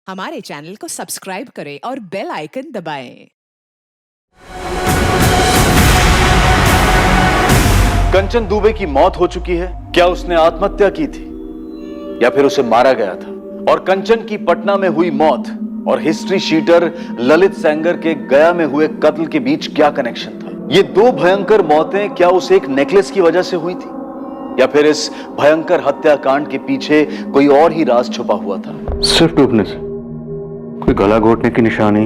हमारे चैनल को सब्सक्राइब करें और बेल आइकन दबाएं। कंचन दुबे की मौत हो चुकी है। क्या उसने आत्महत्या की थी या फिर उसे मारा गया था? और कंचन की पटना में हुई मौत और हिस्ट्री शीटर ललित सेंगर के गया में हुए कत्ल के बीच क्या कनेक्शन था? ये दो भयंकर मौतें क्या उस एक नेकलेस की वजह से हुई थी या फिर इस भयंकर हत्याकांड के पीछे कोई और ही राज छुपा हुआ था? सिर्फ डूबने से? कोई गला घोटने की निशानी,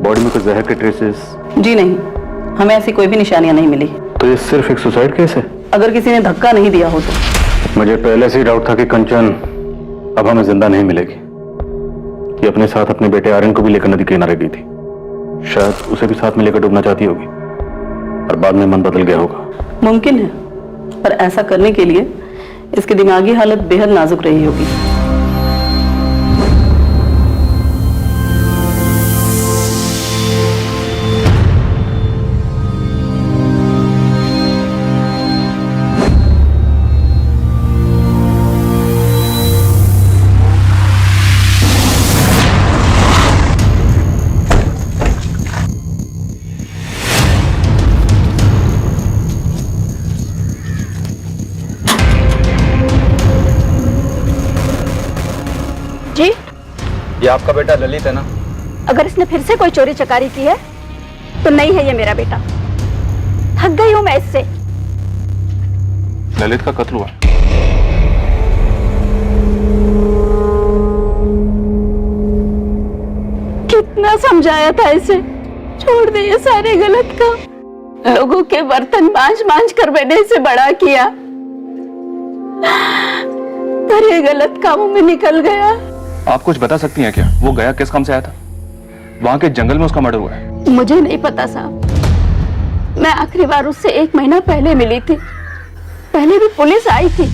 बॉडी में कोई जहर के ट्रेसेस? जी नहीं, हमें ऐसी कोई भी निशानियां नहीं मिली। तो ये सिर्फ एक सुसाइड केस है? अगर किसी ने धक्का नहीं दिया हो तो। मुझे पहले से ही डाउट था कि कंचन अब हमें जिंदा नहीं मिलेगी। ये अपने साथ अपने बेटे आर्यन को भी लेकर नदी किनारे गई थी। शायद उसे भी साथ में लेकर डूबना चाहती होगी और बाद में मन बदल गया होगा। मुमकिन है, पर ऐसा करने के लिए इसकी दिमागी हालत बेहद नाजुक रही होगी। जी, ये आपका बेटा ललित है ना? अगर इसने फिर से कोई चोरी चकारी की है तो नहीं है ये मेरा बेटा। थक गई हूं मैं इससे। ललित का कत्ल हुआ? कितना समझाया था इसे, छोड़ दे ये सारे गलत काम। लोगों के बर्तन मांझ कर मैंने इसे बड़ा किया, पर ये गलत कामों में निकल गया। आप कुछ बता सकती हैं क्या? वो गया किस काम से आया था? वहां के जंगल में उसका मर्डर हुआ है। मुझे नहीं पता साहब, मैं आखिरी बार उससे 1 महीना पहले मिली थी। पहले भी पुलिस आई थी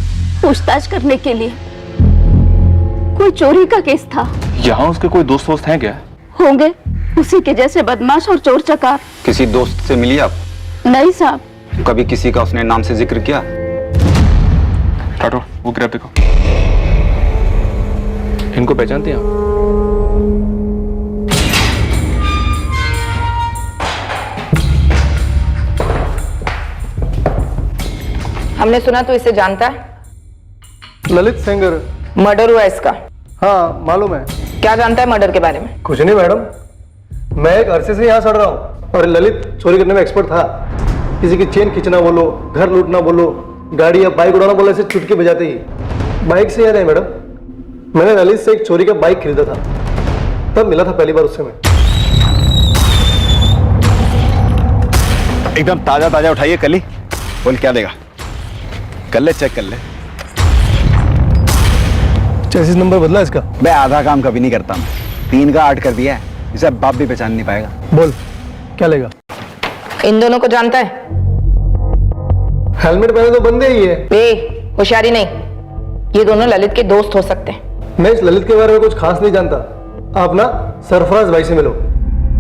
पूछताछ करने के लिए। कोई चोरी का केस था। यहाँ उसके कोई दोस्त वोस्त हैं क्या? होंगे, उसी के जैसे बदमाश और चोर चकार। किसी दोस्त से मिली आप? नहीं साहब। कभी किसी का उसने नाम से जिक्र किया? राठौर, वो ग्रैब देखो। इनको पहचानते हैं आप? हमने सुना तो इसे जानता है। ललित सेंगर। मर्डर हुआ इसका? हाँ मालूम है। क्या जानता है मर्डर के बारे में? कुछ नहीं मैडम, मैं एक अरसे से यहाँ सड़ रहा हूँ और ललित चोरी करने में एक्सपर्ट था। किसी की चेन खींचना बोलो, घर लूटना बोलो, गाड़ी या बाइक उड़ाना बोलो, ऐसे चुटकी बजाते ही। बाइक से याद है मैडम, मैंने ललित से एक चोरी का बाइक खरीदा था, तब मिला था पहली बार उससे मैं। एकदम ताजा ताजा उठाइए कली। बोल क्या देगा? कर ले, चेक कर ले। चेसिस नंबर बदला इसका? मैं आधा काम कभी नहीं करता, 3 का 8 कर दिया है। इसे बाप भी पहचान नहीं पाएगा। बोल क्या लेगा? इन दोनों को जानता है? हेलमेट पहने तो बंदे ही है। होशियारी नहीं, ये दोनों ललित के दोस्त हो सकते हैं। मैं इस ललित के बारे में कुछ खास नहीं जानता। आप ना सरफराज भाई से मिलो,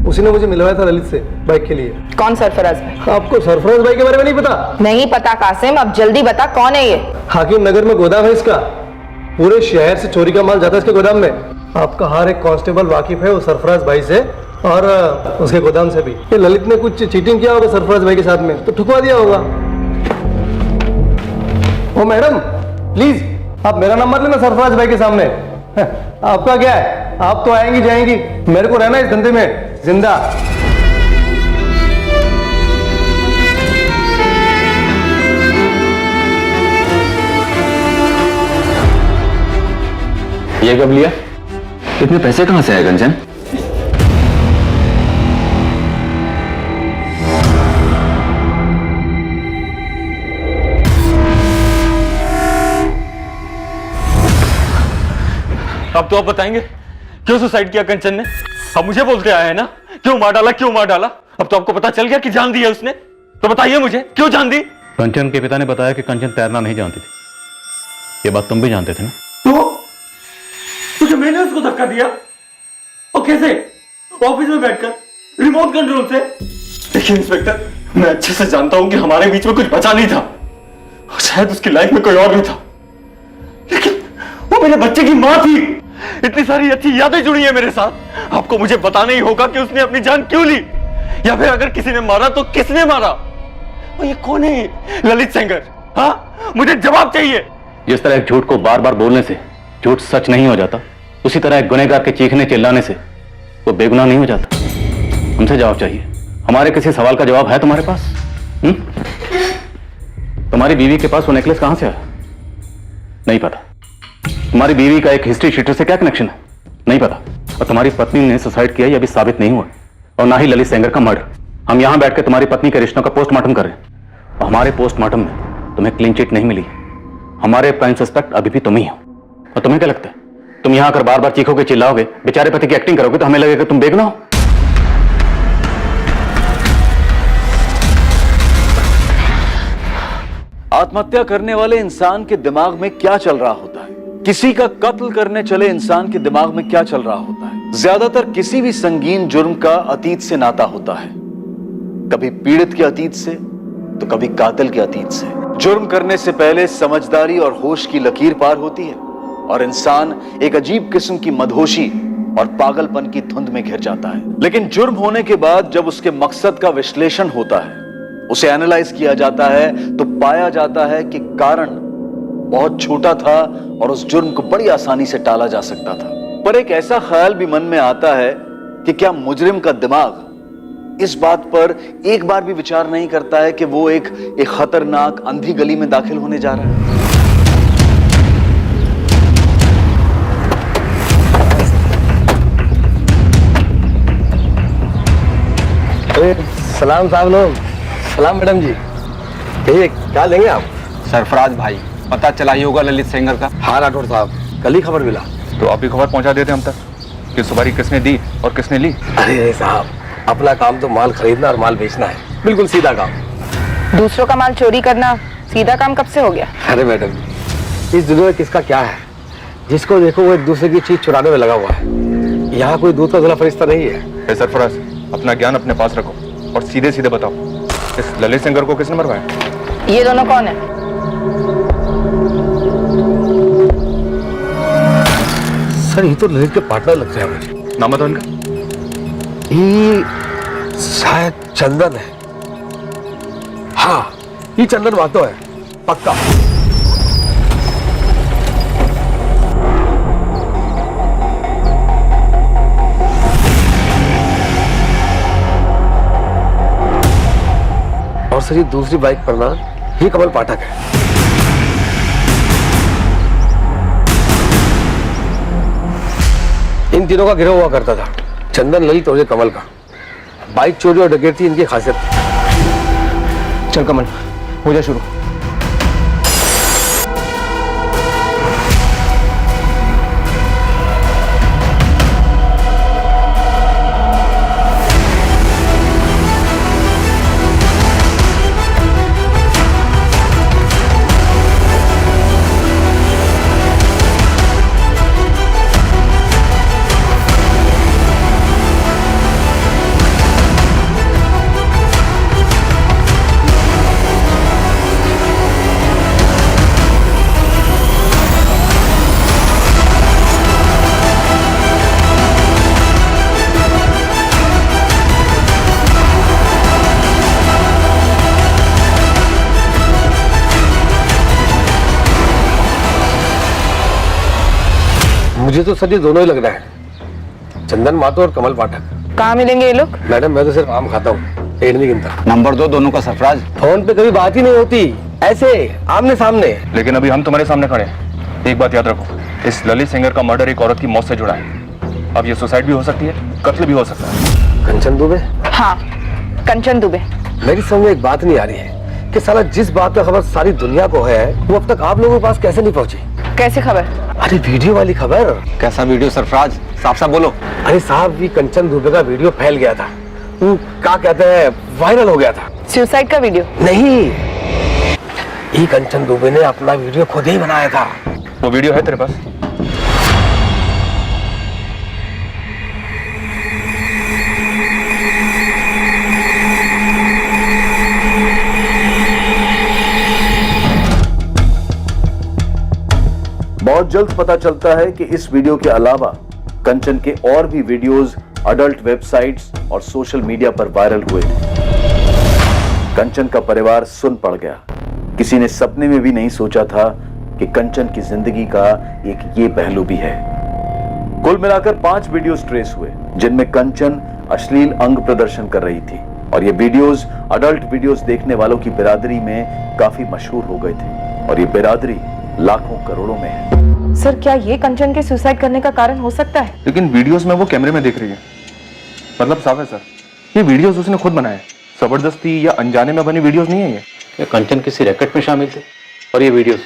उसी ने मुझे मिलवाया था ललित से बाइक के लिए। कौन सरफराज भाई? आपको सरफराज भाई के बारे में नहीं पता? नहीं पता कासिम, अब जल्दी बता कौन है ये? हाकिम नगर में गोदाम है इसका, पूरे शहर से चोरी का माल जाता है इसके गोदाम में। आपका हर एक कांस्टेबल वाकिफ है वो सरफराज भाई से और उसके गोदाम से भी। ये ललित ने कुछ चीटिंग किया होगा सरफराज भाई के साथ में, तो ठुकवा दिया होगा। ओ मैडम प्लीज आप मेरा नंबर लेना सरफराज भाई के सामने। आपका क्या है, आप तो आएंगी जाएंगी, मेरे को रहना इस धंधे में जिंदा। ये कब लिया? इतने पैसे कहां से आए कंचन? अब तो आप बताएंगे क्यों सुसाइड किया कंचन ने? अब मुझे बोलते आए हैं ना, क्यों मार डाला, क्यों मार डाला? अब तो आपको पता चल गया कि जान दी है उसने, तो बताइए मुझे क्यों जान दी? कंचन के पिता ने बताया कि कंचन तैरना नहीं जानती थी। ये बात तुम भी जानते थे ना? तो मैंने उसको धक्का दिया, और कैसे? ऑफिस में बैठकर रिमोट कंट्रोल से। देखिए इंस्पेक्टर, मैं अच्छे से जानता हूं कि हमारे बीच में कुछ बचा नहीं था, शायद उसकी लाइफ में कोई और भी था, लेकिन वो मेरे बच्चे की मां थी। इतनी सारी अच्छी यादें जुड़ी है मेरे साथ। आपको मुझे बताना ही होगा कि उसने अपनी जान क्यों ली, या फिर अगर किसी ने मारा तो किसने मारा। और ये कौन है ललित सेंगर? हाँ, मुझे जवाब चाहिए। जिस तरह एक झूठ को बार बार बोलने से झूठ सच नहीं हो जाता, उसी तरह एक गुनहगार के चीखने चिल्लाने से वो बेगुनाह नहीं हो जाता। हमसे जवाब चाहिए। हमारे किसी सवाल का जवाब है तुम्हारे पास? तुम्हारी बीवी के पास वो नेकलेस कहां से आया? नहीं पता। तुम्हारी बीवी का एक हिस्ट्री शीटर से क्या कनेक्शन है? नहीं पता। और तुम्हारी पत्नी ने सुसाइड किया, यह अभी साबित नहीं हुआ, और ना ही ललित सेंगर का मर्डर। हम यहां बैठकर तुम्हारी पत्नी के रिश्तों का पोस्टमार्टम कर रहे हैं, और हमारे पोस्टमार्टम में तुम्हें क्लीन चिट नहीं मिली। हमारे प्राइम सस्पेक्ट अभी भी तुम ही हो। और तुम्हें क्या लगता है, तुम यहां आकर बार बार चीखोगे, चिल्लाओगे, बेचारे पति की एक्टिंग करोगे तो हमें लगेगा तुम बेगुनाह हो? आत्महत्या करने वाले इंसान के दिमाग में क्या चल रहा होता है, किसी का कत्ल करने चले इंसान के दिमाग में क्या चल रहा होता है। ज्यादातर किसी भी संगीन जुर्म का अतीत से नाता होता है, कभी पीड़ित के अतीत से तो कभी कातिल के अतीत से। जुर्म करने से पहले समझदारी और होश की लकीर पार होती है, और इंसान एक अजीब किस्म की मदहोशी और पागलपन की धुंध में घिर जाता है। लेकिन जुर्म होने के बाद जब उसके मकसद का विश्लेषण होता है, उसे एनालाइज किया जाता है, तो पाया जाता है कि कारण बहुत छोटा था और उस जुर्म को बड़ी आसानी से टाला जा सकता था। पर एक ऐसा ख्याल भी मन में आता है कि क्या मुजरिम का दिमाग इस बात पर एक बार भी विचार नहीं करता है कि वो एक खतरनाक अंधी गली में दाखिल होने जा रहा है। सलाम साहब लोग। सलाम मैडम जी। कहिए क्या लेंगे आप? सरफराज भाई, पता चला ही होगा ललित सेंगर का? हाँ राठौर साहब, कल ही खबर मिला। तो आप ही खबर पहुंचा देते हम तक कि सुपारी किसने दी और किसने ली। अरे साहब, अपना काम तो माल खरीदना और माल बेचना है, बिल्कुल सीधा काम। दूसरों का माल चोरी करना सीधा काम कब से हो गया? अरे मैडम जी, इस दुनिया में किसका क्या है, जिसको देखो वो एक दूसरे की चीज चुराने में लगा हुआ है। यहाँ कोई दूध का धुला फरिश्ता नहीं है। सरफराज, अपना ज्ञान अपने पास रखो और सीधे सीधे बताओ, इस ललित सेंगर को किसने मरवाया? ये दोनों कौन है? सर ये तो ललित के पार्टनर लगते हैं मुझे। नाम बताओ इनका। ये शायद चंदन है। हाँ, ये चंदन मातो है पक्का। और सर ये दूसरी बाइक पर ना, ये कमल पाठक है। इन तीनों का गिरोह हुआ करता था, चंदन, ललित और ये कमल का। बाइक चोरी और डकैती इनकी खासियत थी। चल कमल, हो जा शुरू। मुझे तो सर ये दोनों ही लग रहा है, चंदन मातो और कमल पाठक। कहाँ मिलेंगे ये लोग? मैडम मैं तो सिर्फ आम खाता हूँ, पेड़ नहीं गिनता। नंबर 2 दोनों का सरफराज। फोन पे कभी बात ही नहीं होती, ऐसे आमने सामने। लेकिन अभी हम तुम्हारे सामने खड़े हैं। एक बात याद रखो, इस ललित सेंगर का मर्डर एक औरत की मौत से जुड़ा है। अब ये सुसाइड भी हो सकती है, कत्ल भी हो सकता है। कंचन दुबे? हाँ, कंचन दुबे। मेरी समझ में एक बात नहीं आ रही है कि साला जिस बात का खबर सारी दुनिया को है, वो अब तक आप लोगों के पास कैसे नहीं पहुंची? कैसे खबर? अरे वीडियो वाली खबर। कैसा वीडियो सरफराज, साफ साफ बोलो। अरे साहब, ये कंचन दुबे का वीडियो फैल गया था, वो क्या कहते हैं, वायरल हो गया था। सुसाइड का वीडियो? नहीं, ये कंचन दुबे ने अपना वीडियो खुद ही बनाया था। वो वीडियो है तेरे पास? बहुत बहुत जल्द पता चलता है कि इस वीडियो के अलावा कंचन के और भी वीडियोस अडल्ट वेबसाइट्स और सोशल मीडिया पर वायरल हुए थे। कंचन का परिवार सुन पड़ गया। किसी ने सपने में भी नहीं सोचा था कि कंचन की जिंदगी का एक ये पहलू भी है। कुल मिलाकर 5 वीडियोस ट्रेस हुए जिनमें कंचन अश्लील अंग प्रदर्शन कर रही थी और ये वीडियोस अडल्ट वीडियोस देखने वालों की बिरादरी में काफी मशहूर हो गए थे और ये बिरादरी लाखों करोड़ों में है। सर, क्या ये कंचन के सुसाइड करने का कारण हो सकता है? लेकिन वीडियोस में वो कैमरे में देख रही है, मतलब साफ है सर, ये वीडियोस उसने खुद बनाए हैं। जबरदस्ती या अनजाने में बनी वीडियोस नहीं है ये। कंचन किसी रैकेट में शामिल थे और ये वीडियोस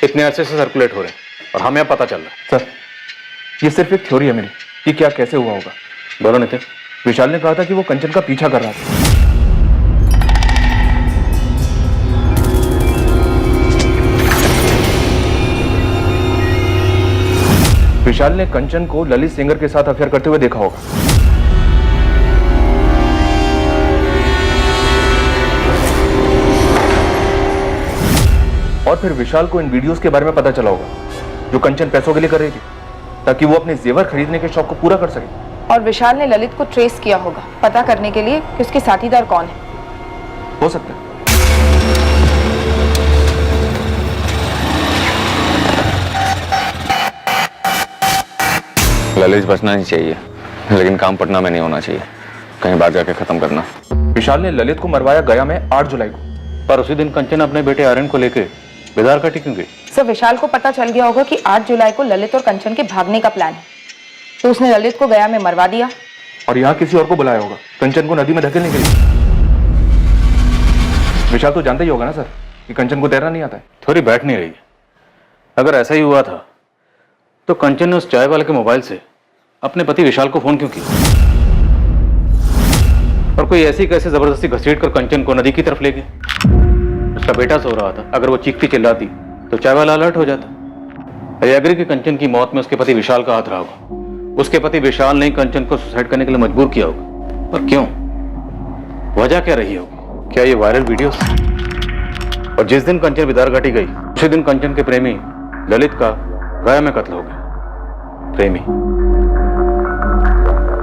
इतने अरसे से सर्कुलेट हो रहे हैं और हमें अब पता चल रहा है। सर, ये सिर्फ एक थ्योरी है मेरी कि क्या कैसे हुआ होगा। बोलो नितिन। विशाल ने कहा था कि वो कंचन का पीछा कर रहा था। विशाल ने कंचन को ललित सेंगर के साथ अफेयर करते हुए देखा होगा। और फिर विशाल को इन वीडियोस के बारे में पता चला होगा जो कंचन पैसों के लिए कर रही थी ताकि वो अपने जेवर खरीदने के शौक को पूरा कर सके। और विशाल ने ललित को ट्रेस किया होगा पता करने के लिए कि उसके साथीदार कौन है। हो सकता है। ललित बचना नहीं चाहिए, लेकिन काम पटना में नहीं होना चाहिए, कहीं बाहर जाके खत्म करना। विशाल ने ललित को मरवाया गया में 8 जुलाई को, पर उसी दिन कंचन अपने बेटे आर्यन को लेके बेदार का क्यों गई? सर, विशाल को पता चल गया होगा कि 8 जुलाई को ललित और कंचन के भागने का प्लान है, तो उसने ललित को गया में मरवा दिया और यहाँ किसी और को बुलाया होगा कंचन को नदी में धकेलने के लिए। विशाल तो जानता ही होगा ना सर कि कंचन को तैरना नहीं आता है। थोड़ी बैठ नहीं रही है। अगर ऐसा ही हुआ था तो कंचन ने उस चाय वाले के मोबाइल से अपने पति विशाल को फोन क्यों किया? और कोई ऐसी कैसे जबरदस्ती घसीट कर कंचन को नदी की तरफ ले गए? उसका बेटा सो रहा था, अगर वो चीखती चिल्लाती तो चाय वाला अलर्ट हो जाता। आई एग्री कि कंचन की मौत में उसके पति विशाल का हाथ रहा होगा। उसके पति विशाल ने कंचन को सुसाइड करने के लिए मजबूर किया होगा, पर क्यों? वजह क्या रही होगी? क्या ये वायरल वीडियोस? और जिस दिन कंचन बिदार घाटी गई उसी दिन कंचन के प्रेमी ललित का गया में कत्ल हो गया। प्रेमी?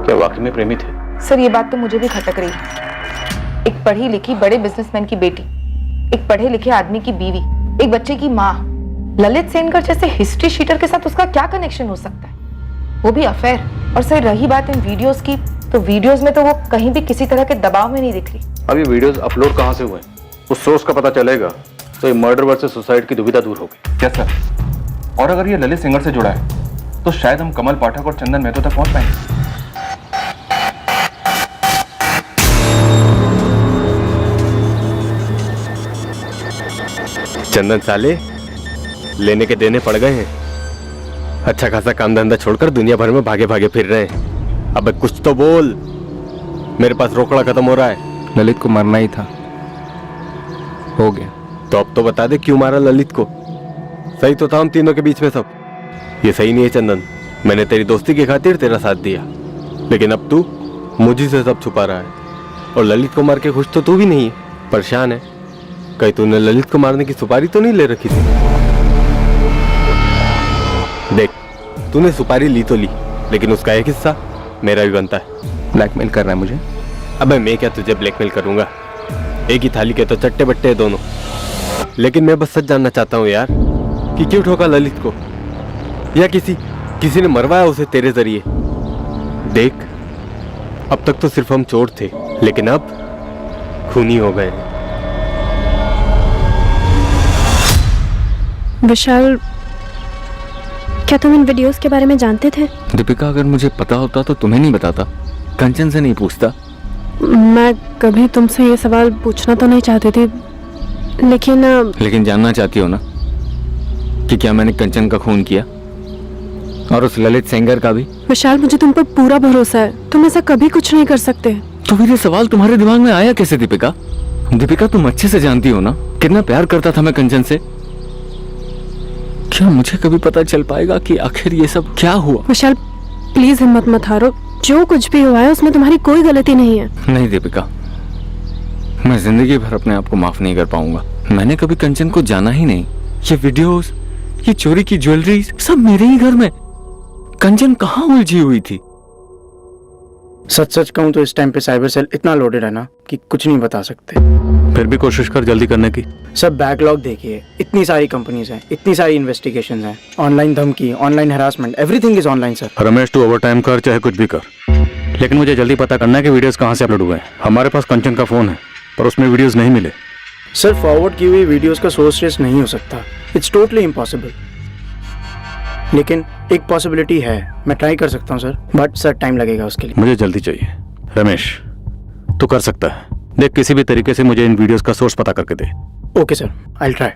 क्या वाकई में प्रेमी थे? सर, ये बात तो मुझे भी खटक रही है। एक पढ़ी लिखी बड़े बिजनेसमैन की बेटी, एक पढ़े लिखे आदमी की बीवी, एक बच्चे की माँ, ललित सेनकर जैसे हिस्ट्री शीटर के साथ उसका क्या कनेक्शन हो सकता है? वो भी अफेयर। और सर, रही बात इन वीडियोस की, तो वीडियोस में तो वो कहीं भी किसी तरह के दबाव में नहीं दिख रही। अब ये वीडियोस अपलोड कहाँ से हुए? उस सोर्स का पता चलेगा तो ये मर्डर वर्सेस सुसाइड की दुविधा दूर होगी। क्या सर? और अगर ये ललित सेंगर से जुड़ा है तो शायद हम कमल पाठक और चंदन मेहतो तक पहुंच पाएंगे। चंदन साले, लेने के देने पड़ गए हैं। अच्छा खासा काम धंधा छोड़कर दुनिया भर में भागे भागे फिर रहे हैं। अब कुछ तो बोल, मेरे पास रोकड़ा खत्म हो रहा है। ललित को मरना ही था, हो गया। तो अब तो बता दे क्यों मारा ललित को? सही तो था हम तीनों के बीच में सब। ये सही नहीं है चंदन, मैंने तेरी दोस्ती की खातिर तेरा साथ दिया, लेकिन अब तू मुझे से सब छुपा रहा है। और ललित को मार के खुश तो तू भी नहीं है, परेशान है। कहीं तूने ललित को मारने की सुपारी तो नहीं ले रखी थी? देख, तूने सुपारी ली तो ली, लेकिन उसका एक हिस्सा मेरा भी बनता है। ब्लैकमेल कर रहा है मुझे? अबे मैं क्या तुझे ब्लैकमेल करूंगा? एक ही थाली के तो चट्टे बट्टे हैं दोनों। लेकिन मैं बस सच जानना चाहता हूँ यार कि क्यों ठोका ललित को, या किसी ने मरवाया उसे तेरे जरिए? देख, अब तक तो सिर्फ हम चोर थे, लेकिन अब खूनी हो गए। विशाल, क्या तुम इन वीडियोस के बारे में जानते थे? दीपिका, अगर मुझे पता होता तो तुम्हें नहीं बताता, कंचन से नहीं पूछता। मैं कभी तुमसे ये सवाल पूछना तो नहीं चाहती थी, लेकिन जानना चाहती हो ना कि क्या मैंने कंचन का खून किया, और उस ललित सेंगर का भी? विशाल, मुझे तुम पर पूरा भरोसा है, तुम ऐसा कभी कुछ नहीं कर सकते। तो फिर ये सवाल तुम्हारे दिमाग में आया कैसे दीपिका? दीपिका, तुम अच्छे से जानती हो ना कितना प्यार करता था मैं कंचन से। क्या मुझे कभी पता चल पाएगा कि आखिर ये सब क्या हुआ? विशाल, प्लीज हिम्मत मत हारो, जो कुछ भी हुआ है उसमें तुम्हारी कोई गलती नहीं है। नहीं दीपिका, मैं जिंदगी भर अपने आप को माफ नहीं कर पाऊंगा। मैंने कभी कंचन को जाना ही नहीं। ये वीडियोस, ये चोरी की ज्वेलरी सब मेरे ही घर में। कंचन कहाँ उलझी हुई थी? सच सच कहूं तो इस टाइम पे साइबर सेल इतना लोडेड है ना कि कुछ नहीं बता सकते। फिर भी कोशिश कर जल्दी करने की। सब बैकलॉग देखिए, इतनी सारी कंपनीज हैं, इतनी सारी इन्वेस्टिगेशंस हैं, ऑनलाइन धमकी, online harassment, everything is online sir. Ramesh तू ओवर टाइम कर चाहे कुछ भी कर, लेकिन मुझे जल्दी पता करना है कि वीडियोस कहाँ से अपलोड हुए हैं। हमारे पास कंचन का फोन है पर उसमें वीडियोस नहीं मिले। सर फॉरवर्ड की हुई वीडियोस का सोर्स ट्रेस नहीं हो सकता, इट्स टोटली इम्पॉसिबल। लेकिन एक पॉसिबिलिटी है, मैं ट्राई कर सकता हूँ सर, बट सर टाइम लगेगा उसके लिए। मुझे जल्दी चाहिए। रमेश तू कर सकता है, देख किसी भी तरीके से मुझे इन वीडियोस का सोर्स पता करके दे। Okay sir, I will try.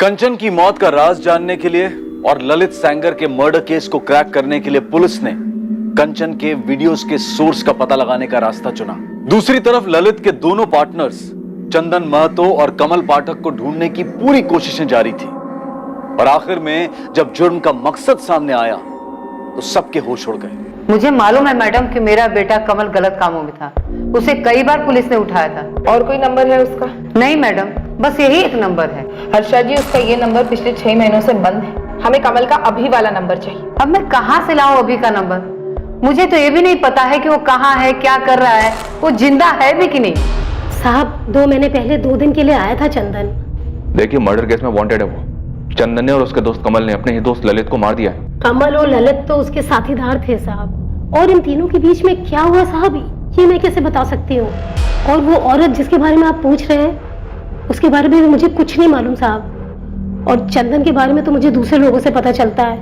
Kanchan की मौत का राज जानने के लिए और ललित सेंगर के मर्डर केस को क्रैक करने के लिए पुलिस ने कंचन के वीडियोस के सोर्स का पता लगाने का रास्ता चुना। दूसरी तरफ ललित के दोनों पार्टनर्स चंदन महतो और कमल पाठक को ढूंढने की पूरी कोशिशें जारी थी और आखिर में जब जुर्म का मकसद सामने आया तो सबके होश उड़ गए। मुझे मालूम है मैडम कि मेरा बेटा कमल गलत कामों में था, उसे कई बार पुलिस ने उठाया था। और कोई नंबर है उसका? नहीं मैडम, बस यही एक नंबर है। हर्षा जी, उसका ये नंबर पिछले 6 महीनों से बंद है। हमें कमल का अभी वाला नंबर चाहिए। अब मैं कहाँ से लाऊं अभी का नंबर? मुझे तो ये भी नहीं पता है कि वो कहाँ है, क्या कर रहा है, वो जिंदा है भी कि नहीं। साहब 2 महीने पहले 2 दिन के लिए आया था चंदन। देखिए मर्डर केस में वांटेड है वो। चंदन ने और उसके दोस्त कमल ने अपने ही दोस्त ललित को मार दिया है। कमल और ललित तो उसके साथीदार थे साहब, और इन तीनों के बीच में क्या हुआ साहब ये मैं कैसे बता सकती हूँ। और वो औरत जिसके बारे में आप पूछ रहे हैं उसके बारे में भी मुझे कुछ नहीं मालूम साहब। और चंदन के बारे में तो मुझे दूसरे लोगों से पता चलता है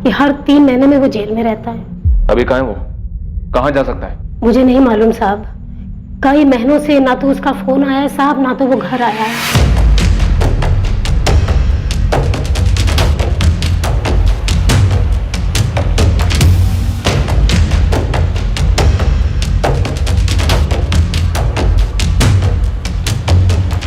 कि हर 3 महीने में वो जेल में रहता है। अभी कहाँ है वो? कहाँ जा सकता है? मुझे नहीं मालूम साहब, कई महीनों से ना तो उसका फोन आया है साहब, ना तो वो घर आया है।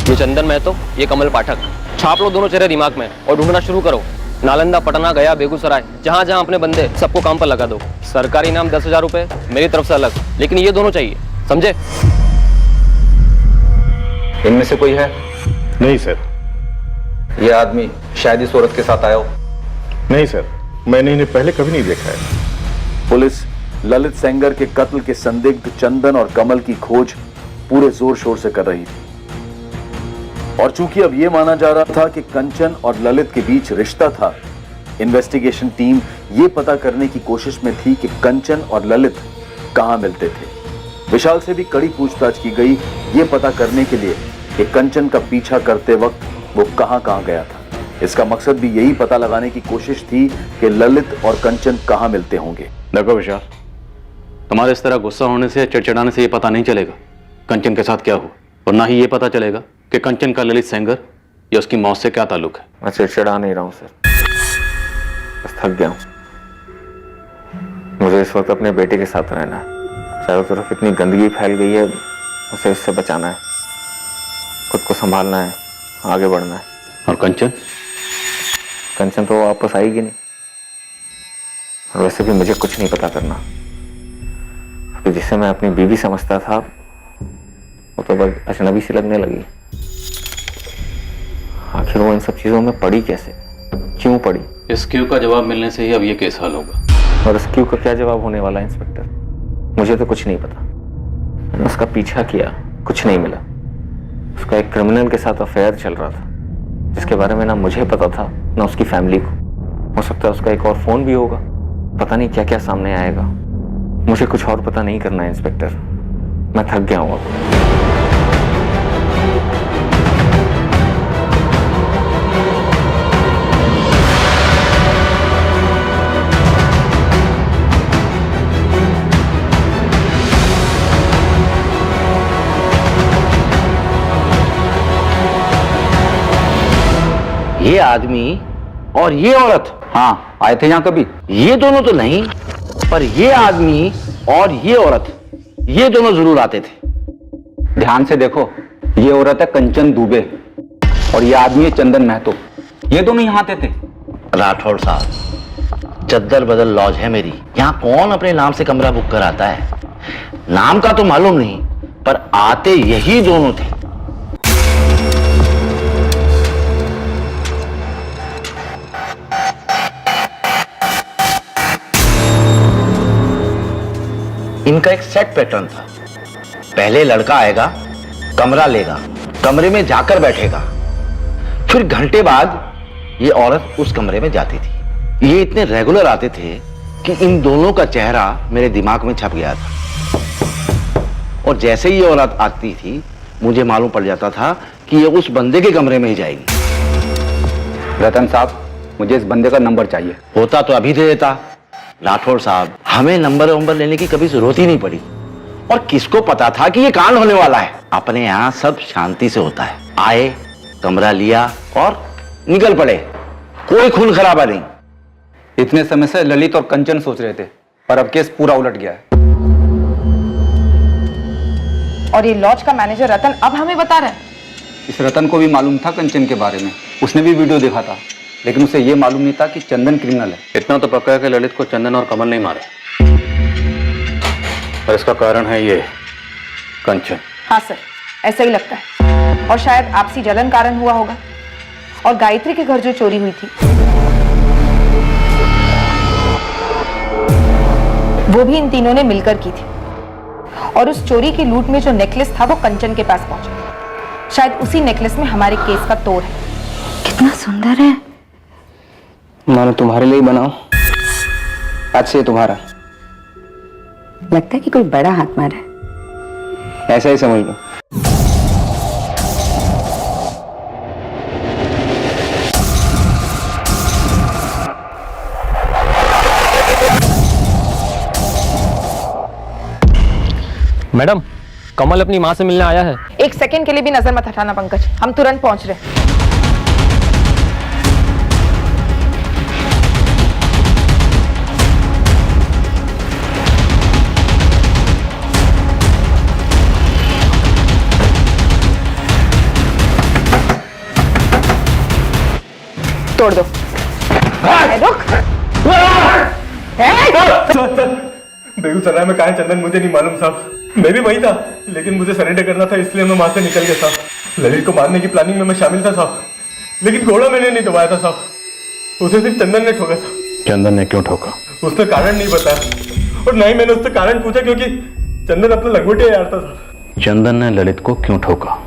ये चंदन महतो, ये कमल पाठक। छाप लो दोनों चेहरे दिमाग में और ढूंढना शुरू करो। नालंदा, पटना, गया, बेगूसराय, जहां जहां अपने बंदे सबको काम पर लगा दो। सरकारी इनाम 10,000 रुपए मेरी तरफ से अलग, लेकिन ये दोनों चाहिए, समझे? इनमें से कोई है? नहीं सर। ये आदमी शायद इस औरत के साथ आया हो। नहीं सर, मैंने इन्हें पहले कभी नहीं देखा है। पुलिस ललित सेंगर के कत्ल के संदिग्ध चंदन और कमल की खोज पूरे जोर शोर से कर रही थी और चूंकि अब यह माना जा रहा था कि कंचन और ललित के बीच रिश्ता था, इन्वेस्टिगेशन टीम यह पता करने की कोशिश में थी कि कंचन और ललित कहां मिलते थे। विशाल से भी कड़ी पूछताछ की गई यह पता करने के लिए कि कंचन का पीछा करते वक्त वो कहां गया था। इसका मकसद भी यही पता लगाने की कोशिश थी कि ललित और कंचन कहां मिलते होंगे। देखो विशाल, तुम्हारे इस तरह गुस्सा होने से, चिड़चिड़ाने से ये पता नहीं चलेगा कंचन के साथ क्या हुआ, और ना ही ये पता चलेगा कि कंचन का ललित सेंगर या उसकी मौत से क्या ताल्लुक है। मैं चिड़चिड़ा नहीं रहा हूं सर, बस थक गया हूं। मुझे इस वक्त अपने बेटे के साथ रहना है। चारों तरफ इतनी गंदगी फैल गई है, उसे इससे बचाना है, खुद को संभालना है, आगे बढ़ना है। और कंचन? कंचन तो वापस आएगी नहीं, और वैसे भी मुझे कुछ नहीं पता करना। तो जिसे मैं अपनी बीवी समझता था वो तो बस अजनबी सी लगने लगी। आखिर वो इन सब चीजों में पड़ी कैसे, क्यों पड़ी? इस क्यों का जवाब मिलने से ही अब ये केस हल होगा। और इस क्यों का क्या जवाब होने वाला है इंस्पेक्टर? मुझे तो कुछ नहीं पता। मैंने उसका पीछा किया, कुछ नहीं मिला। उसका एक क्रिमिनल के साथ अफेयर चल रहा था जिसके बारे में ना मुझे पता था ना उसकी फैमिली को। हो सकता है उसका एक और फोन भी होगा, पता नहीं क्या क्या सामने आएगा। मुझे कुछ और पता नहीं करना है इंस्पेक्टर, मैं थक गया हूं अब। ये आदमी और ये औरत, हाँ आए थे यहाँ कभी? ये दोनों तो नहीं, पर ये आदमी और ये औरत, ये दोनों जरूर आते थे। ध्यान से देखो, ये औरत है कंचन दुबे और ये आदमी है चंदन महतो। ये दोनों यहाँ आते थे। राठौड़ साहब, चद्दर बदल लॉज है मेरी, यहाँ कौन अपने नाम से कमरा बुक कराता है? नाम का तो मालूम नहीं, पर आते यही दोनों थे। इनका एक सेट पैटर्न था। पहले लड़का आएगा, कमरा लेगा, कमरे में जाकर बैठेगा, फिर घंटे बाद ये औरत उस कमरे में जाती थी। ये इतने रेगुलर आते थे कि इन दोनों का चेहरा मेरे दिमाग में छप गया था। और जैसे ही ये औरत आती थी, मुझे मालूम पड़ जाता था कि ये उस बंदे के कमरे में ही जाएगी। रतन साहब, मुझे इस बंदे का नंबर चाहिए। होता तो अभी दे देता। राठौड़ साहब, हमें नंबर लेने की कभी जरूरत ही नहीं पड़ी। और किसको पता था कि ये कांड होने वाला है। अपने यहाँ सब शांति से होता है। आए, कमरा लिया और निकल पड़े, कोई खून खराबा नहीं। इतने समय से ललित और कंचन सोच रहे थे, पर अब केस पूरा उलट गया है। और ये लॉज का मैनेजर रतन अब हमें बता रहा है। इस रतन को भी मालूम था कंचन के बारे में, उसने भी वीडियो देखा था, लेकिन उसे यह मालूम नहीं था कि चंदन क्रिमिनल है। इतना तो पक्का है कि ललित को चंदन और कमल नहीं मारे, और इसका कारण है ये कंचन। हाँ सर, ऐसा ही लगता है। और शायद आपसी जलन कारण हुआ होगा। और गायत्री के घर जो चोरी हुई थी, वो भी इन तीनों ने मिलकर की थी। और उस चोरी की लूट में जो नेकलेस था वो कंचन के पास पहुंचा। शायद उसी नेकलेस में हमारे केस का तोड़ है। कितना सुंदर है। मानो तुम्हारे लिए बनाओ, आज से तुम्हारा। लगता है कि कोई बड़ा हाथ मारा है। ऐसा ही समझ लो। मैडम, कमल अपनी माँ से मिलने आया है। एक सेकंड के लिए भी नजर मत हटाना पंकज, हम तुरंत पहुंच रहे हैं। तोड़ दो। रुक। बेगूसराय में कहा है चंदन मुझे नहीं मालूम साहब। मैं भी वही था, लेकिन मुझे सरेंडर करना था, इसलिए मैं वहां से निकल गया साहब। ललित को मारने की प्लानिंग में मैं शामिल था साहब, लेकिन घोड़ा मैंने नहीं दबाया था साहब। उसे सिर्फ चंदन ने ठोका था। चंदन ने क्यों ठोका? उसने कारण नहीं बताया, और ना ही मैंने उससे कारण पूछा, क्योंकि चंदन अपना लंगोटिया यार था साहब। चंदन ने ललित को क्यों ठोका?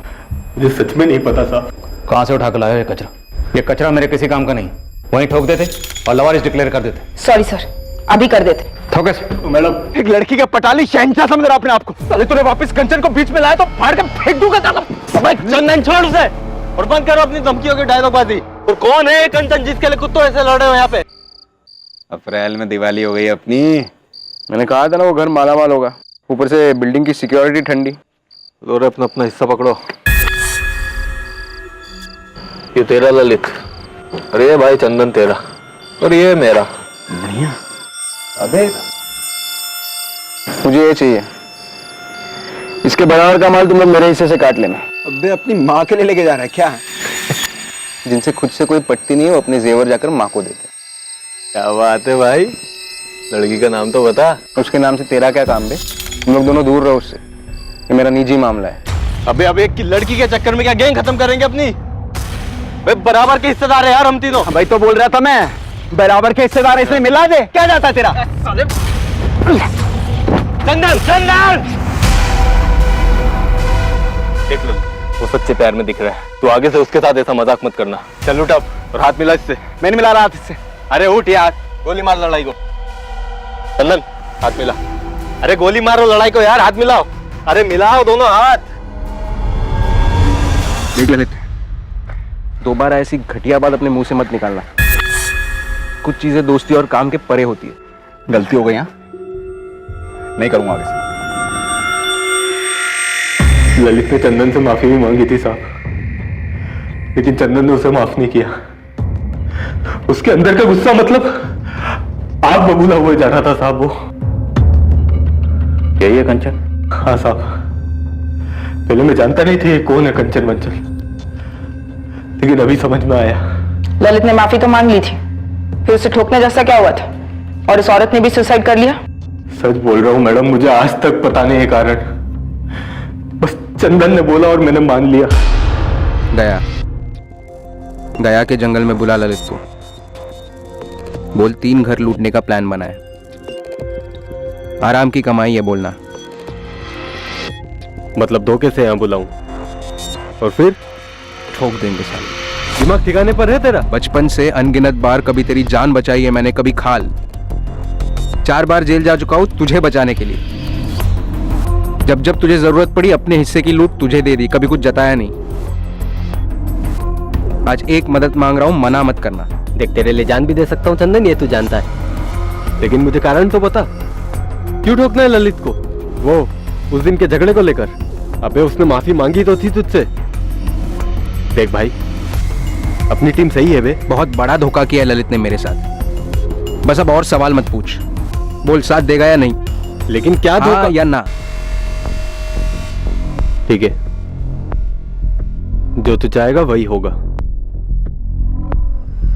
मुझे सच में नहीं पता साहब। कहां से उठा कर लाया ये कचरा? ये कचरा मेरे किसी काम का नहीं। वहीं ठोक देते और लवारिस डिक्लेयर कर देते। सॉरी सर, अभी कर देते। ठोके मैडम। एक लड़की का पटाली शहंशाह समझ रहा अपने आप को। अरे तूने वापस कंचन को बीच में लाया तो फाड़ के फेंक दूंगा। चंदन छोड़ उसे और बंद करो अपनी धमकियों की डायलॉगबाजी। और कौन है कंचन जिसके लिए कुत्तों ऐसे लड़ रहे हो यहाँ पे? अप्रैल में दिवाली हो गई अपनी। मैंने कहा था ना वो घर मालामाल होगा, ऊपर से बिल्डिंग की सिक्योरिटी ठंडी। और अपना अपना हिस्सा पकड़ो। ये तेरा ललित, अरे भाई चंदन तेरा, और ये मेरा। नहीं अबे मुझे ये चाहिए, इसके बराबर का माल तुम लोग मेरे हिस्से से काट लेना। अबे अपनी माँ के लिए लेके जा रहा है क्या? जिनसे खुद से कोई पटती नहीं है वो अपने जेवर जाकर माँ को देते। क्या बात है भाई, लड़की का नाम तो बता। उसके नाम से तेरा क्या काम बे? तुम लोग दोनों दूर रहो उससे, ये मेरा निजी मामला है। अबे एक लड़की के चक्कर में क्या गैंग खत्म करेंगे अपनी? बराबर के हिस्सेदार है यार हम तीनों। भाई तो बोल रहा था मैं, बराबर के हिस्सेदार, इसलिए मिला दे। क्या जाता है तेरा? चंदन चंदन देख लो, वो सच्चे प्यार में दिख रहा है। तू आगे से उसके साथ ऐसा मजाक मत करना। चल उठ अब और हाथ मिला इससे। मैंने मिला रहा हाथ इससे। अरे उठ यार, गोली मार लड़ाई को। चंदन हाथ मिला। अरे गोली मारो लड़ाई को यार, हाथ मिलाओ। अरे मिलाओ दोनों हाथ। देख ललित, दोबारा ऐसी घटिया बात अपने मुंह से मत निकालना। कुछ चीजें दोस्ती और काम के परे होती है। गलती हो गई, यहाँ नहीं करूंगा आगे से। ललित ने चंदन से माफी भी मांगी थी साहब, लेकिन चंदन ने उसे माफ नहीं किया। उसके अंदर का गुस्सा मतलब आग बबूला हुआ जा रहा था साहब। वो यही है कंचन? हाँ साहब, पहले मैं जानता नहीं थी कौन है कंचन वंचल, लेकिन अभी समझ में आया। ललित ने माफी तो मांग ली थी, फिर उसे ठोकने जैसा क्या हुआ था? और इस औरत ने भी सुसाइड कर लिया? सच बोल रहा हूं मैडम, मुझे आज तक पता नहीं है कारण। बस चंदन ने बोला और मैंने मान लिया। गया के जंगल में बुला ललित को, बोल 3 घर लूटने का प्लान बना है। आराम की कमाई है बोलना। मतलब धोखे से यहाँ बुलाऊं और फिर ठोक देंगे साले। दिमाग ठिकाने पर है तेरा? बचपन से अनगिनत बार कभी तेरी जान बचाई है मैंने, कभी खाल। 4 बार जेल जा चुका हूं तुझे बचाने के लिए। जब जब तुझे जरूरत पड़ी अपने हिस्से की लूट तुझे दे दी, कभी कुछ जताया नहीं। आज एक मदद मांग रहा हूं, मना मत करना। देख तेरे लिए जान भी दे सकता हूँ चंदन, ये तू जानता है, लेकिन मुझे कारण तो बता, क्यों ठोकना है ललित को? वो उस दिन के झगड़े को लेकर? अबे उसने माफी मांगी तो थी तुझसे। देख भाई, अपनी टीम सही है बे। बहुत बड़ा धोखा किया है ललित ने मेरे साथ। बस अब और सवाल मत पूछ, बोल साथ देगा या नहीं। लेकिन क्या धोखा? हाँ या ना? ठीक है, जो तू चाहेगा वही होगा।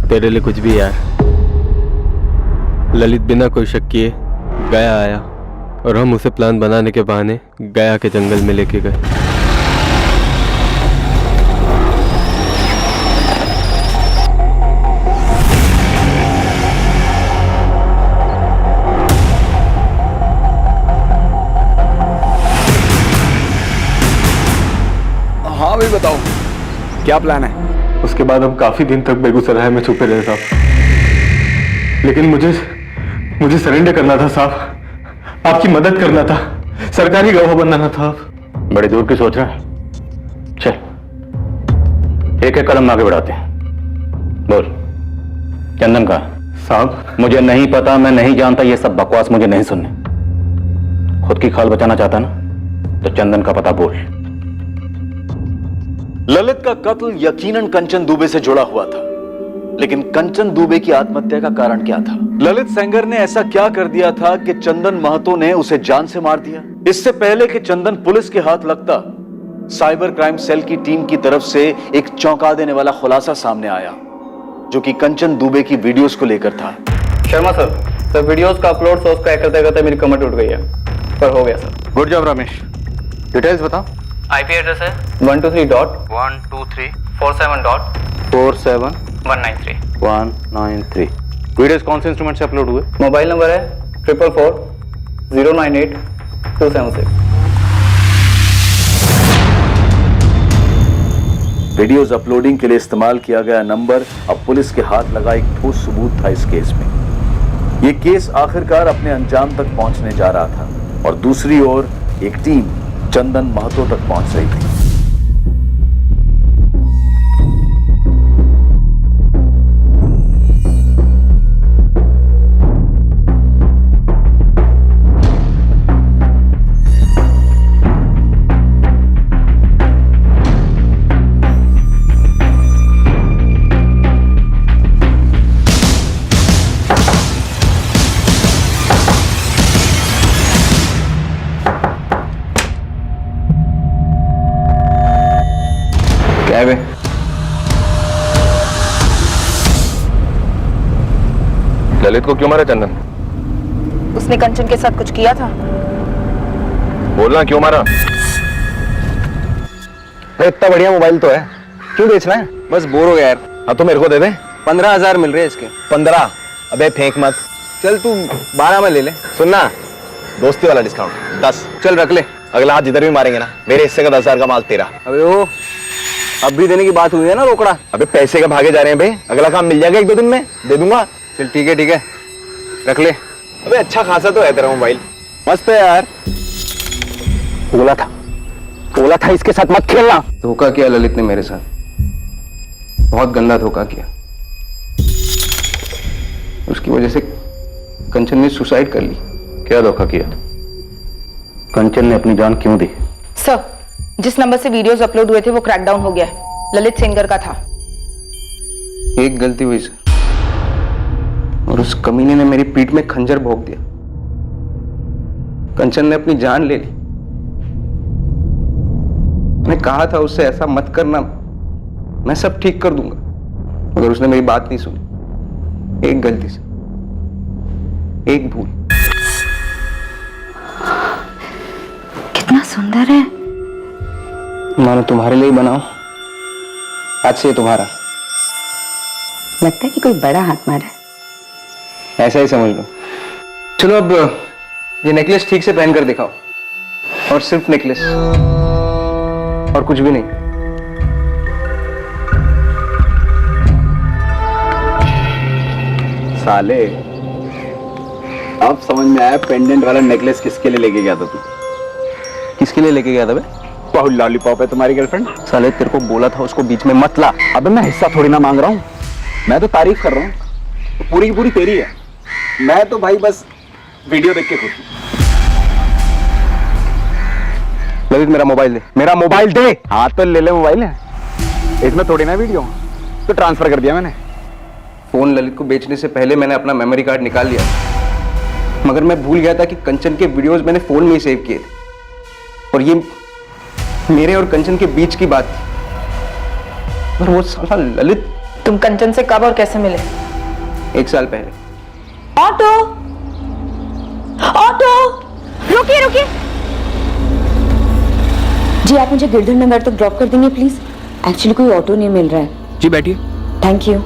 तेरे लिए कुछ भी यार। ललित बिना कोई शक किए गया आया और हम उसे प्लान बनाने के बहाने गया के जंगल में लेके गए। हाँ भाई बताओ, क्या प्लान है? उसके बाद हम काफी दिन तक बेगूसराय में छुपे रहे साहब, लेकिन मुझे सरेंडर करना था साहब, आपकी मदद करना था, सरकारी गवाह बनना था। बड़े दूर की सोच रहा है। चल एक एक कदम आगे बढ़ाते हैं। बोल चंदन का? साहब मुझे नहीं पता, मैं नहीं जानता, ये सब बकवास मुझे नहीं सुनने। खुद की खाल बचाना चाहता ना तो चंदन का पता बोल। ललित का कत्ल यकीनन कंचन दुबे से जुड़ा हुआ था, लेकिन कंचन दुबे की आत्महत्या का कारण क्या था? ललित सेंगर ने ऐसा क्या कर दिया था कि चंदन महतो ने उसे जान से मार दिया? इससे पहले कि चंदन पुलिस के हाथ लगता, साइबर क्राइम सेल की टीम की तरफ से एक चौंका देने वाला खुलासा सामने आया, जो कि कंचन दुबे की वीडियोस को लेकर था। शर्मा सर वीडियोस का अपलोड सोर्स क्रैक करते करते मेरी कमर टूट गई है, पर हो गया sir. Good job Ramesh, details बताओ। आईपी एड्रेस है 123.123.47.193 वीडियोस कौन से इंस्ट्रूमेंट से अपलोड हुए? मोबाइल नंबर है 444-098-276। वीडियोस अपलोडिंग के लिए इस्तेमाल किया गया नंबर अब पुलिस के हाथ लगा एक ठोस सबूत था इस केस में। यह केस आखिरकार अपने अंजाम तक पहुंचने जा रहा था और दूसरी ओर एक टीम चंदन महतो तक पहुंच रही थी। ललित को क्यों मारा चंदन? उसने कंचन के साथ कुछ किया था। बोलना क्यों मारा? इतना बढ़िया मोबाइल तो है, क्यों बेचना है? बस बोर हो गया यार। हाँ तो मेरे को दे दे। 15,000 मिल रहे हैं इसके। 15? अबे फेंक मत। चल तू 12 में ले ले। सुनना, दोस्ती वाला डिस्काउंट 10। चल रख ले। अगला हाथ जिधर भी मारेंगे ना, मेरे हिस्से का 10,000 का माल तेरा। अबे ओ, अब भी देने की बात हुई है ना रोकड़ा। अबे पैसे का भागे जा रहे हैं भाई, अगला काम मिल जाएगा 1-2 दिन में, दे दूंगा। चल ठीक है रख ले। अबे अच्छा खासा तो है तेरा मोबाइल। मस्त है यार। बोला था इसके साथ मत खेलना। धोखा किया ललित ने मेरे साथ, बहुत गंदा धोखा किया। उसकी वजह से कंचन ने सुसाइड कर ली। क्या धोखा किया? कंचन ने अपनी जान क्यों दी? सर, जिस नंबर से वीडियोस अपलोड हुए थे वो क्रैकडाउन हो गया है, ललित सेंगर का था। एक गलती हुई सर, और उस कमीने ने मेरी पीठ में खंजर भोंक दिया। कंचन ने अपनी जान ले ली। मैंने कहा था उससे ऐसा मत करना, मैं सब ठीक कर दूंगा, मगर उसने मेरी बात नहीं सुनी। एक गलती से, एक भूल। कितना सुंदर है। मानो तुम्हारे लिए बनाओ, आज से तुम्हारा। लगता है कि कोई बड़ा हाथ मारा है। ऐसा ही समझ लो। चलो अब ये नेकलेस ठीक से पहन कर दिखाओ, और सिर्फ नेकलेस और कुछ भी नहीं। साले, अब समझ में आया पेंडेंट वाला नेकलेस किसके लिए लेके गया था तू। किसके लिए लेके गया था बे? बहुत लॉलीपॉप है तुम्हारी गर्लफ्रेंड। साले तेरे को बोला था उसको बीच में मत ला। अबे मैं हिस्सा थोड़ी ना मांग रहा हूँ, मैं तो तारीफ कर रहा हूँ, पूरी की पूरी तेरी है। मैं तो भाई बस वीडियो देख के खुश हूँ। ललित मेरा मोबाइल दे, मेरा मोबाइल दे। हाँ तो ले ले मोबाइल है, इसमें थोड़ी ना वीडियो, तो ट्रांसफर कर दिया मैंने। फोन ललित को बेचने से पहले मैंने अपना मेमोरी कार्ड निकाल लिया, मगर मैं भूल गया था कि कंचन के वीडियोस मैंने फोन में ही सेव किए थे, और ये मेरे और कंचन के बीच की बात थी। और वो साला ललित। तुम कंचन से कब और कैसे मिले? 1 साल पहले। ऑटो, ऑटो, रुकिए रुकिए। जी आप मुझे गिरधर नगर तक ड्रॉप कर देंगे प्लीज? एक्चुअली कोई ऑटो नहीं मिल रहा है। जी बैठिए। Thank you.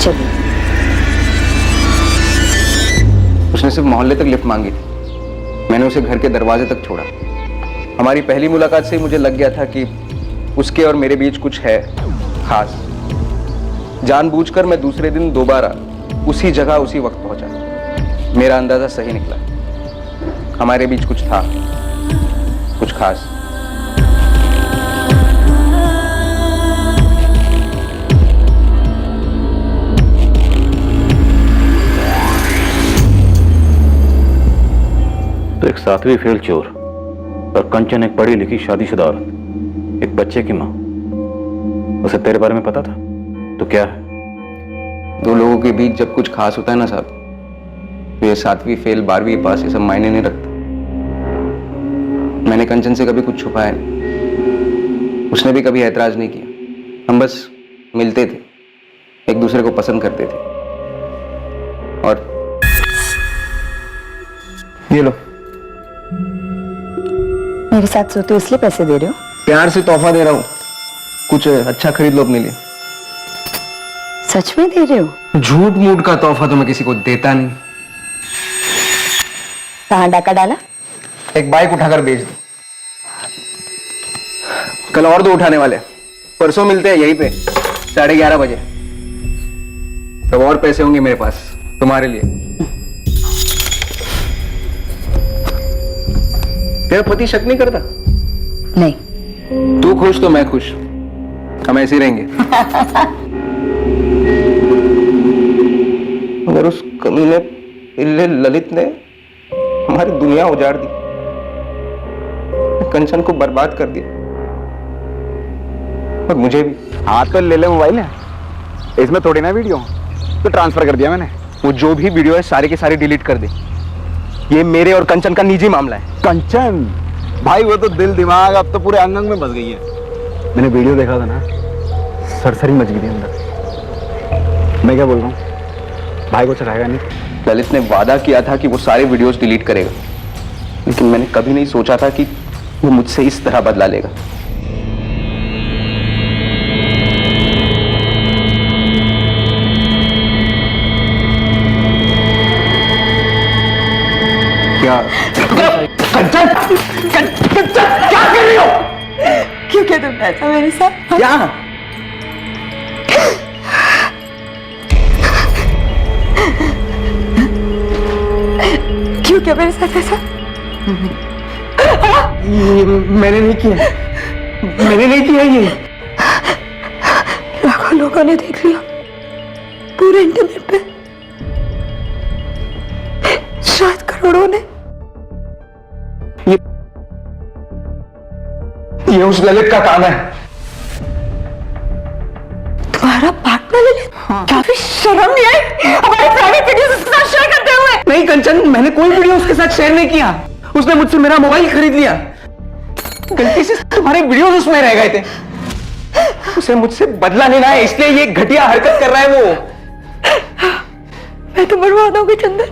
चलिए। उसने सिर्फ मोहल्ले तक लिफ्ट मांगी थी, मैंने उसे घर के दरवाजे तक छोड़ा। हमारी पहली मुलाकात से ही मुझे लग गया था कि उसके और मेरे बीच कुछ है खास। जानबूझकर मैं दूसरे दिन दोबारा उसी जगह उसी वक्त पहुंचा। मेरा अंदाजा सही निकला, हमारे बीच कुछ था, कुछ खास। तो एक 7वीं फेल चोर और कंचन एक पढ़ी लिखी शादीशुदा औरत, एक बच्चे की माँ। उसे तेरे बारे में पता था तो क्या है? 2 लोगों के बीच जब कुछ खास होता है ना साहब, तो ये 7वीं फेल 12वीं पास ये सब मायने नहीं रखता। मैंने कंचन से कभी कुछ छुपाया नहीं, उसने भी कभी ऐतराज नहीं किया। हम बस मिलते थे, एक दूसरे को पसंद करते थे। और ये लो, मेरे साथ सोते हो इसलिए पैसे दे रहे हो? प्यार से तोहफा दे रहा हूँ, कुछ अच्छा खरीद लो अपने लिए। सच में दे रहे हो? झूठ मूठ का तोहफा तो मैं किसी को देता नहीं। कहाँ डाका डाला? एक बाइक उठाकर बेच दो। कल और 2 उठाने वाले, परसों मिलते हैं यहीं पे 11:30 बजे। तब और पैसे होंगे मेरे पास तुम्हारे लिए। तेरा पति शक नहीं करता? नहीं। तू खुश तो मैं खुश, हम ऐसे ही रहेंगे। मगर उस कमीने पिल्ले ललित ने हमारी दुनिया उजाड़ दी, कंचन को बर्बाद कर दिया, और मुझे भी। हाँ तो ले ले मोबाइल है, इसमें थोड़ी ना वीडियो, तो ट्रांसफर कर दिया मैंने। वो जो भी वीडियो है सारे के सारे डिलीट कर दे। ये मेरे और कंचन का निजी मामला है। कंचन भाई वो तो दिल दिमाग अब तो पूरे अंग अंग में बस गई है। मैंने वीडियो देखा था ना, सरसरी मच गई थी अंदर। मैं क्या बोल रहा हूँ, भाई को चढ़ाएगा नहीं? ललित ने वादा किया था कि वो सारे वीडियोस डिलीट करेगा, लेकिन मैंने कभी नहीं सोचा था कि वो मुझसे इस तरह बदला लेगा। क्या कंचन, कंचन क्या कर रही हो? क्यों क्या तुमने ऐसा मेरे साथ? क्या? क्यों क्या मेरे साथ ऐसा? मैंने नहीं किया, मैंने नहीं किया ये। लाखों लोगों ने देख लिया पूरे इंटरनेट पे, शायद करोड़ों ने। ये उस ललित का काम है। तुम्हारा पार्टनर ललित? क्या भी शर्म नहीं आई हमारे प्राइवेट वीडियोस उसके साथ शेयर करते हुए? नहीं कंचन, मैंने कोई वीडियो उसके साथ शेयर नहीं किया। उसने मुझसे मेरा मोबाइल खरीद लिया, गलती से तुम्हारे वीडियोस उसमें रह गए थे। उसे मुझसे बदला लेना है, इसलिए ये घटिया हरकत कर रहा है वो। मैं तो बर्बाद हो गई चंदन,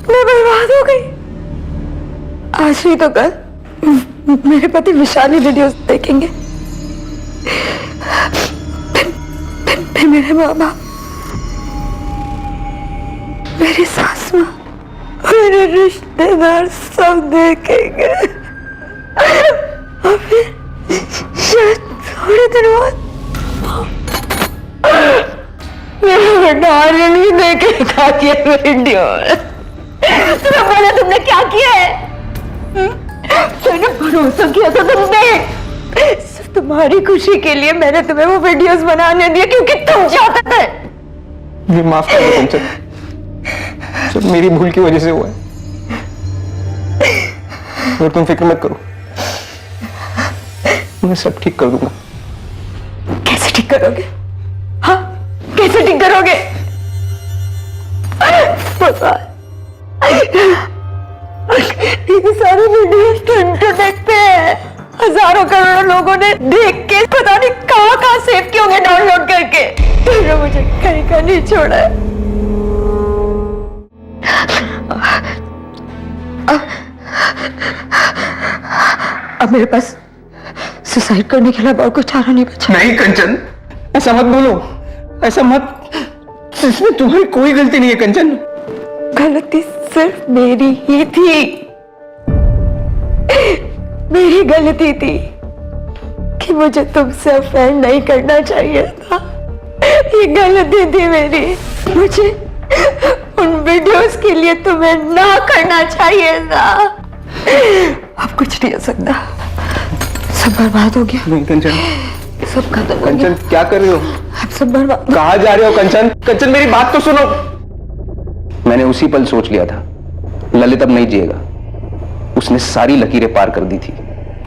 मैं बर्बाद हो गई। आज नहीं तो कल मेरे पति विशाल ही वीडियोस देखेंगे, फिर मेरे माँ बाप, मेरी सास माँ, मेरे रिश्तेदार सब देखेंगे और फिर शायद थोड़े दिन बाद मेरा बेटा आर्यन भी देखेगा ये वीडियो। तुम्हें बोला तुमने क्या किया है? मैंने भरोसा किया था तुम पे, सिर्फ तुम्हारी खुशी के लिए मैंने तुम्हें वो वीडियोस बनाने दिए क्योंकि तुम चाहते थे। ये माफ कर दो कंचन, सब मेरी भूल की वजह से हुआ है। और तुम फिक्र मत करो, मैं सब ठीक कर दूंगा। कैसे ठीक करोगे? हाँ, कैसे ठीक करोगे? पता ये सारे वीडियोस तो इंटरनेट पे है, हजारों करोड़ों लोगों ने देख के पता नहीं कहां सेव किए होंगे डाउनलोड करके। तुमने मुझे कहीं का नहीं छोड़ा है। अब मेरे पास सुसाइड करने के अलावा और कुछ चारा नहीं बचा। नहीं कंचन, ऐसा मत बोलो, ऐसा मत। इसमें तुम्हारी कोई गलती नहीं है कंचन। गलती सिर्फ मेरी ही थी, मेरी गलती थी कि मुझे तुमसे अफेयर नहीं करना चाहिए था। ये गलती थी मेरी, मुझे उन वीडियोस के लिए तुम्हें ना करना चाहिए था। अब कुछ नहीं हो सकता, सब बर्बाद हो गया। नहीं कंचन, सब खत्म हो कंचन गया। क्या कर रहे हो? अब सब बर्बाद। कहाँ जा रहे हो कंचन? कंचन मेरी बात तो सुनो। मैंने उसी पल सोच लिया था ललित अब नहीं जिएगा। उसने सारी लकीरें पार कर दी थी।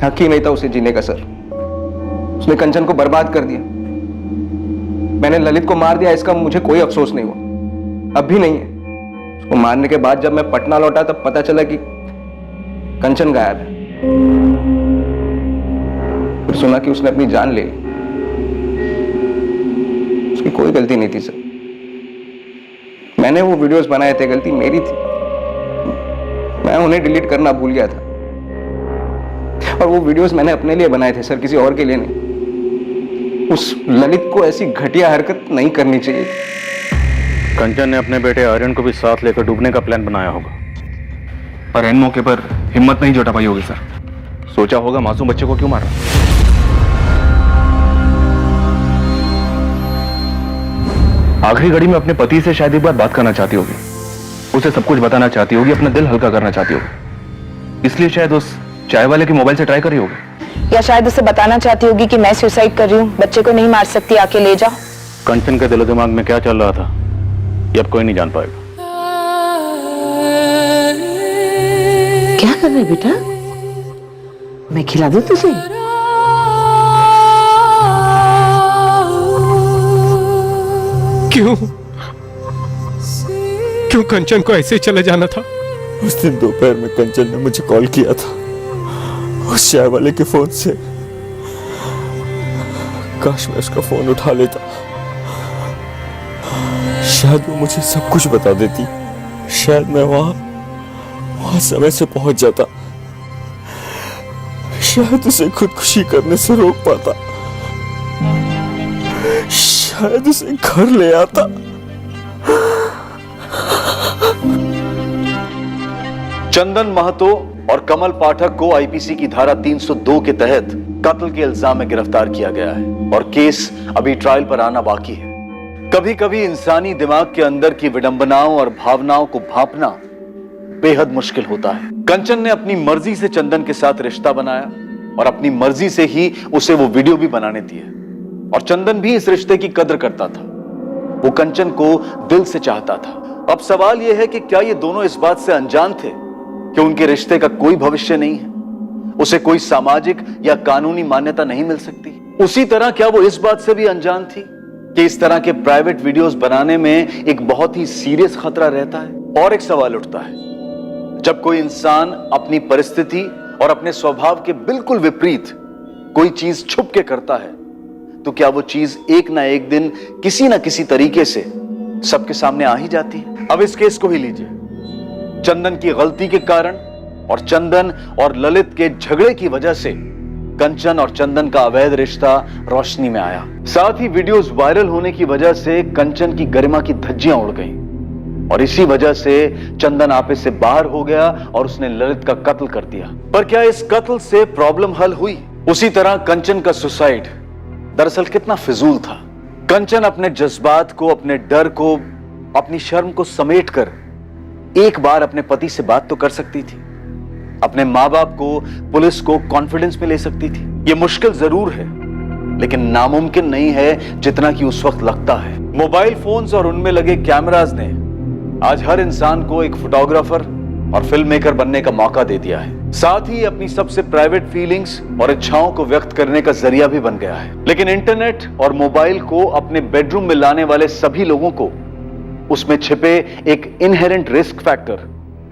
हक ही नहीं था उसे जीने का सर। उसने कंचन को बर्बाद कर दिया। मैंने ललित को मार दिया, इसका मुझे कोई अफसोस नहीं हुआ, अब भी नहीं है। उसको मारने के बाद जब मैं पटना लौटा तब पता चला कि कंचन गायब है। फिर सुना कि उसने अपनी जान ले ली। उसकी कोई गलती नहीं थी सर, मैंने वो वीडियोस बनाए थे, गलती मेरी थी। मैं उन्हें डिलीट करना भूल गया था। और वो वीडियोस मैंने अपने लिए बनाए थे सर, किसी और के लिए नहीं। उस ललित को ऐसी घटिया हरकत नहीं करनी चाहिए। कंचन ने अपने बेटे आर्यन को भी साथ लेकर डूबने का प्लान बनाया होगा, पर इन मौके पर हिम्मत नहीं जुटा पाई होगी सर। सोचा होगा मासूम बच्चे को क्यों मारा। आखिरी घड़ी में अपने पति से शायद एक बार बात करना चाहती होगी, उसे सब कुछ बताना चाहती होगी, अपना दिल हल्का करना चाहती होगी, इसलिए शायद उस चाय वाले के मोबाइल से ट्राई कर रही होगी। या शायद उसे बताना चाहती होगी कि मैं सुसाइड कर रही हूँ, बच्चे को नहीं मार सकती, आके ले जाओ। कंचन के दिलो दिमाग में क्या चल रहा था ये अब कोई नहीं जान पाएगा। क्या कर रहे बेटा? मैं खिला दूं तुझे? क्यों क्यों कंचन को ऐसे चले जाना था? उस दिन दोपहर में कंचन ने मुझे कॉल किया था उस चाय वाले के फोन से। काश मैं उसका फोन उठा लेता, शायद वो मुझे सब कुछ बता देती। शायद मैं वहां समय से पहुंच जाता। शायद उसे खुदकुशी करने से रोक पाता। शायद उसे घर ले आता। चंदन महतो और कमल पाठक को आईपीसी की धारा 302 के तहत कत्ल के इल्जाम में गिरफ्तार किया गया है और केस अभी ट्रायल पर आना बाकी है। कभी कभी इंसानी दिमाग के अंदर की विडंबनाओं और भावनाओं को भांपना बेहद मुश्किल होता है। कंचन ने अपनी मर्जी से चंदन के साथ रिश्ता बनाया और अपनी मर्जी से ही उसे वो वीडियो भी बनाने दिए और चंदन भी इस रिश्ते की कद्र करता था। वो कंचन को दिल से चाहता था। अब सवाल यह है कि क्या ये दोनों इस बात से अनजान थे कि उनके रिश्ते का कोई भविष्य नहीं है, उसे कोई सामाजिक या कानूनी मान्यता नहीं मिल सकती। उसी तरह क्या वो इस बात से भी अनजान थी कि इस तरह के प्राइवेट वीडियोस बनाने में एक बहुत ही सीरियस खतरा रहता है। और एक सवाल उठता है, जब कोई इंसान अपनी परिस्थिति और अपने स्वभाव के बिल्कुल विपरीत कोई चीज छुप के करता है तो क्या वो चीज एक ना एक दिन किसी ना किसी तरीके से सबके सामने आ ही जाती है। अब इस केस को ही लीजिए। चंदन की गलती के कारण और चंदन और ललित के झगड़े की वजह से कंचन और चंदन का अवैध रिश्ता रोशनी में आया। साथ ही वीडियोस वायरल होने की वजह से कंचन की गरिमा की धज्जियां उड़ गईं और इसी वजह से चंदन आपे से बाहर हो गया और उसने ललित का कत्ल कर दिया। पर क्या इस कत्ल से प्रॉब्लम हल हुई? उसी तरह कंचन का सुसाइड दरअसल कितना फिजूल था। कंचन अपने जज्बात को, अपने डर को, अपनी शर्म को समेटकर एक बार अपने पति से बात तो कर सकती थी, अपने मां बाप को, पुलिस को कॉन्फिडेंस में ले सकती थी। यह मुश्किल जरूर है लेकिन नामुमकिन नहीं है जितना कि उस वक्त लगता है। मोबाइल फोन्स और उनमें लगे कैमरास ने आज हर इंसान को एक फोटोग्राफर और फिल्म मेकर बनने का मौका दे दिया है। साथ ही अपनी सबसे प्राइवेट फीलिंग्स और इच्छाओं को व्यक्त करने का जरिया भी बन गया है। लेकिन इंटरनेट और मोबाइल को अपने बेडरूम में लाने वाले सभी लोगों को उसमें छिपे एक इनहेरेंट रिस्क फैक्टर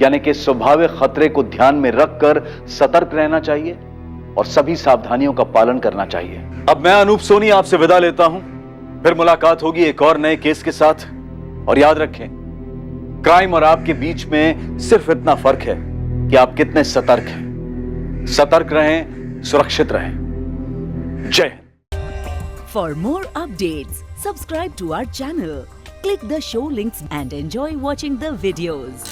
यानी कि स्वाभाविक खतरे को ध्यान में रखकर सतर्क रहना चाहिए और सभी सावधानियों का पालन करना चाहिए। अब मैं अनूप सोनी आपसे विदा लेता हूं, फिर मुलाकात होगी एक और नए केस के साथ। और याद रखें, क्राइम और आपके बीच में सिर्फ इतना फर्क है कि आप कितने सतर्क हैं। सतर्क रहें, सुरक्षित रहें। जय हिंद। For more updates, subscribe to our channel, click the show links and enjoy watching the videos.